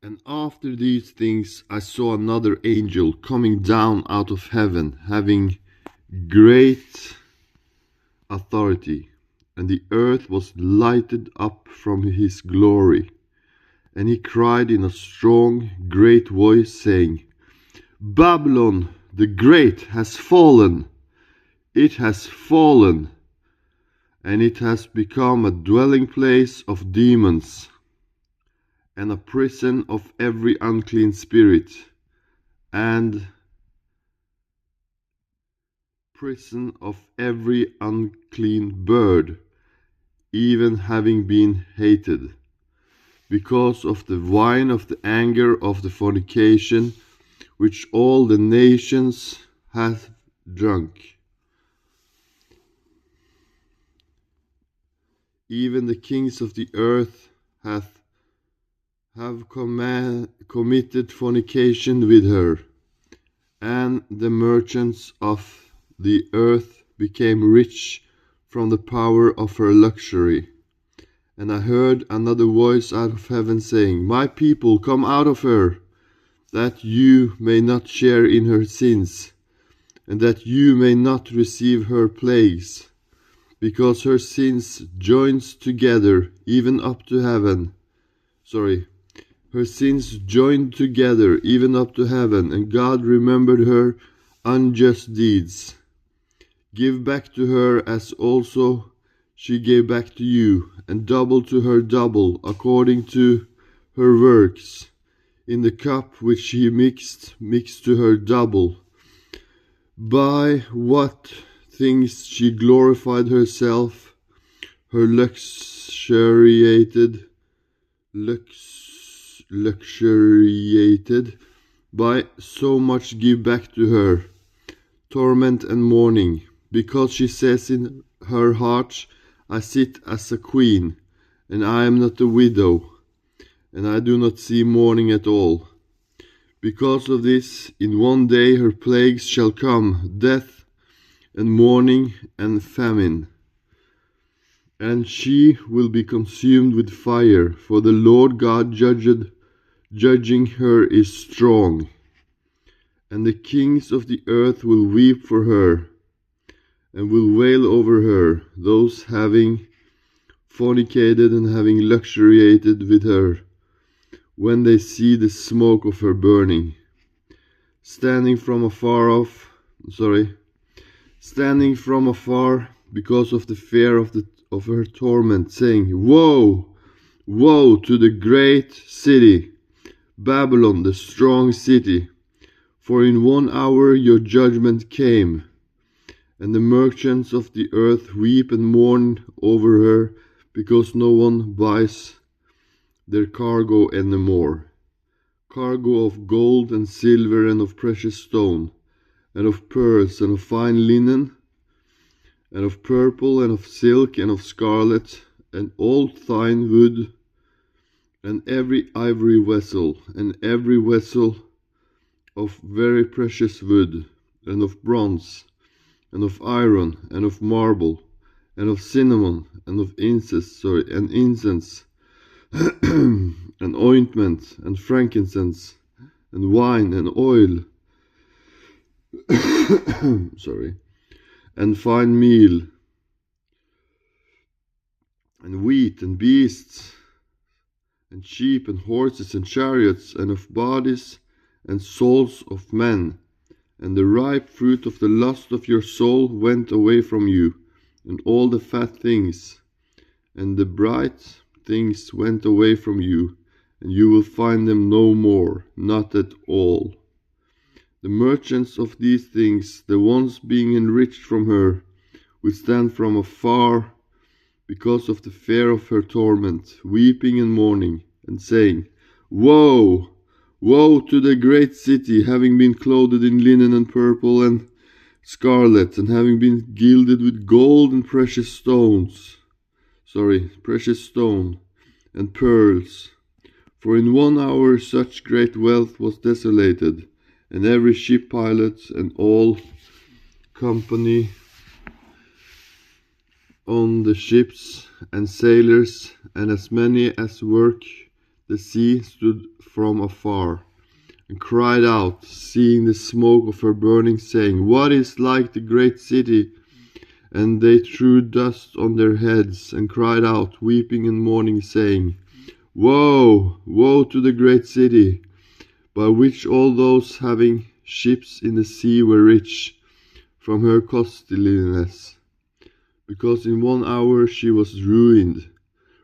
And after these things I saw another angel coming down out of heaven, having great authority, and the earth was lighted up from his glory. And he cried in a strong, great voice, saying, Babylon the Great has fallen, it has fallen, and it has become a dwelling place of demons, and a prison of every unclean spirit, and prison of every unclean bird, even having been hated, because of the wine of the anger of the fornication, which all the nations hath drunk. Even the kings of the earth have committed fornication with her, and the merchants of the earth became rich from the power of her luxury. And I heard another voice out of heaven saying, My people, come out of her, that you may not share in her sins, and that you may not receive her plagues, because her sins joins together even up to heaven. Her sins joined together even up to heaven, and God remembered her unjust deeds. Give back to her as also she gave back to you, and double to her double, according to her works. In the cup which she mixed to her double. By what things she glorified herself, her luxuriated, by so much give back to her, torment and mourning, because she says in her heart, I sit as a queen, and I am not a widow, and I do not see mourning at all. Because of this, in one day her plagues shall come, death, and mourning, and famine. And she will be consumed with fire, for the Lord God judging her is strong. And the kings of the earth will weep for her, and will wail over her, those having fornicated and having luxuriated with her, when they see the smoke of her burning, standing from afar, because of the fear of her torment, saying, Woe, woe to the great city, Babylon, the strong city, for in 1 hour your judgment came. And the merchants of the earth weep and mourn over her, because no one buys their cargo anymore, cargo of gold and silver and of precious stone, and of pearls and of fine linen, and of purple and of silk and of scarlet, and all fine wood, and every ivory vessel, and every vessel of very precious wood, and of bronze, and of iron, and of marble, and of cinnamon, and of incense, and ointment, and frankincense, and wine, and oil, and fine meal, and wheat, and beasts, and sheep, and horses, and chariots, and of bodies, and souls of men. And the ripe fruit of the lust of your soul went away from you, and all the fat things, and the bright things went away from you, and you will find them no more, not at all. The merchants of these things, the ones being enriched from her, will stand from afar, because of the fear of her torment, weeping and mourning, and saying, Woe! Woe to the great city, having been clothed in linen and purple and scarlet, and having been gilded with gold and precious stone, and pearls. For in 1 hour such great wealth was desolated, and every ship pilot and all company on the ships, and sailors, and as many as work the sea stood from afar, and cried out, seeing the smoke of her burning, saying, What is like the great city? And they threw dust on their heads, and cried out, weeping and mourning, saying, Woe, woe to the great city, by which all those having ships in the sea were rich, from her costliness, because in 1 hour she was ruined.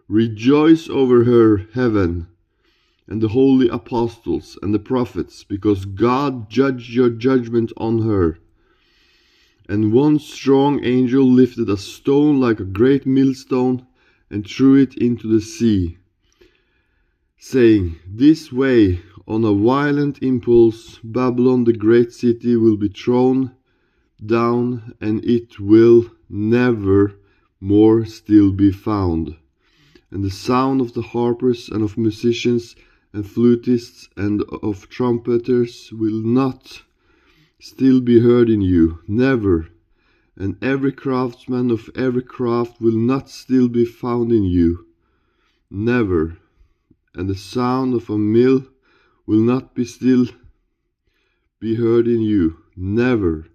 Rejoice over her, heaven, and the holy apostles and the prophets, because God judged your judgment on her. And one strong angel lifted a stone like a great millstone and threw it into the sea, saying, This way, on a violent impulse, Babylon the great city will be thrown down, and it will never more still be found. And the sound of the harpers and of musicians and flutists and of trumpeters will not still be heard in you, never. And every craftsman of every craft will not still be found in you, never. And the sound of a mill will not be still be heard in you, never.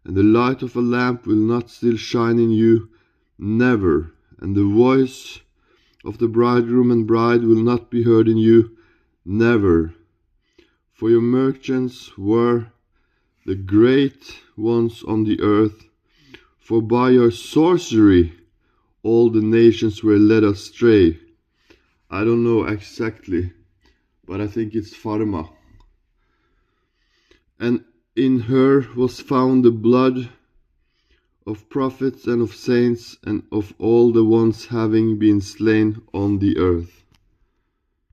And the light of a lamp will not still shine in you, never. And the voice of the bridegroom and bride will not be heard in you, never. For your merchants were the great ones on the earth, for by your sorcery all the nations were led astray. I don't know exactly, but I think it's Pharma. And in her was found the blood of prophets and of saints and of all the ones having been slain on the earth.